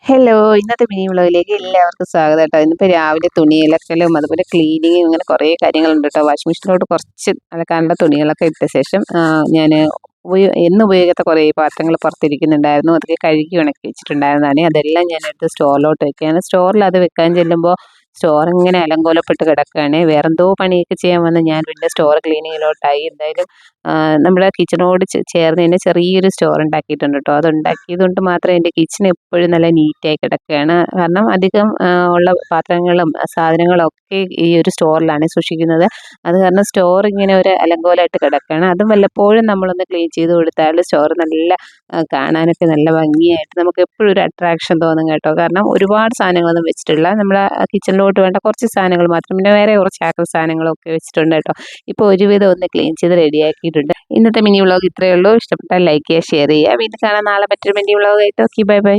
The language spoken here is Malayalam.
ഹലോ! ഇന്നത്തെ മിനി വ്ലോഗിലേക്ക് എല്ലാവർക്കും സ്വാഗതം കേട്ടോ. ഇന്നിപ്പോൾ രാവിലെ തുണി അലക്കലും അതുപോലെ ക്ലീനിങ്ങും ഇങ്ങനെ കുറേ കാര്യങ്ങളുണ്ട് കേട്ടോ. വാഷിംഗ് മെഷീനിലോട്ട് കുറച്ച് അലക്കാനുള്ള തുണികളൊക്കെ ഇട്ട ശേഷം ഞാൻ എന്നും ഉപയോഗിക്കാത്ത കുറേ പാത്രങ്ങൾ പുറത്തിരിക്കുന്നുണ്ടായിരുന്നു. അതൊക്കെ കഴുകി ഉണക്കി വെച്ചിട്ടുണ്ടായിരുന്നതാണ്. അതെല്ലാം ഞാൻ എടുത്ത് സ്റ്റോറിലോട്ട് വെക്കുകയാണ്. സ്റ്റോറിൽ അത് വെക്കാൻ ചെല്ലുമ്പോൾ സ്റ്റോർ ഇങ്ങനെ അലങ്കോലപ്പെട്ട് കിടക്കുകയാണ്. വേറെന്തോ പണിയൊക്കെ ചെയ്യാൻ വന്ന് ഞാൻ പിന്നെ സ്റ്റോർ ക്ലീനിങ്ങിലോട്ടായി. എന്തായാലും നമ്മുടെ കിച്ചണോട് ചേർന്ന് തന്നെ ചെറിയൊരു സ്റ്റോർ ഉണ്ടാക്കിയിട്ടുണ്ട് കേട്ടോ. അതുണ്ടാക്കിയത് കൊണ്ട് മാത്രം എൻ്റെ കിച്ചൺ എപ്പോഴും നല്ല നീറ്റായി കിടക്കുകയാണ്. കാരണം അധികം ഉള്ള പാത്രങ്ങളും സാധനങ്ങളും ഒക്കെ ഈ ഒരു സ്റ്റോറിലാണ് സൂക്ഷിക്കുന്നത്. അത് കാരണം സ്റ്റോർ ഇങ്ങനെ ഒരു അലങ്കോലമായിട്ട് കിടക്കുകയാണ്. അതും വല്ലപ്പോഴും നമ്മളൊന്ന് ക്ലീൻ ചെയ്ത് കൊടുത്താൽ സ്റ്റോർ നല്ല കാണാനൊക്കെ നല്ല ഭംഗിയായിട്ട് നമുക്ക് എപ്പോഴും ഒരു അട്രാക്ഷൻ തോന്നും കേട്ടോ. കാരണം ഒരുപാട് സാധനങ്ങളൊന്നും വെച്ചിട്ടില്ല. നമ്മുടെ കിച്ചണിലോട്ട് വേണ്ട കുറച്ച് സാധനങ്ങൾ മാത്രം, പിന്നെ വേറെ കുറച്ച് ആക്രി സാധനങ്ങളൊക്കെ വെച്ചിട്ടുണ്ട് കേട്ടോ. ഇപ്പോൾ ഒരുവിധം ഒന്ന് ക്ലീൻ ചെയ്ത് റെഡിയാക്കിയിട്ടുണ്ട്. ഇന്നത്തെ മിനി വ്ളോഗ് ഇത്രയേ ഉള്ളൂ. ഇഷ്ടപ്പെട്ടാൽ ലൈക്ക് ചെയ്യുക, ഷെയർ ചെയ്യുക. വീണ്ടും കാണാം നാളെ മറ്റൊരു മിനി വ്ളോഗായിട്ട്. Okay, bye by.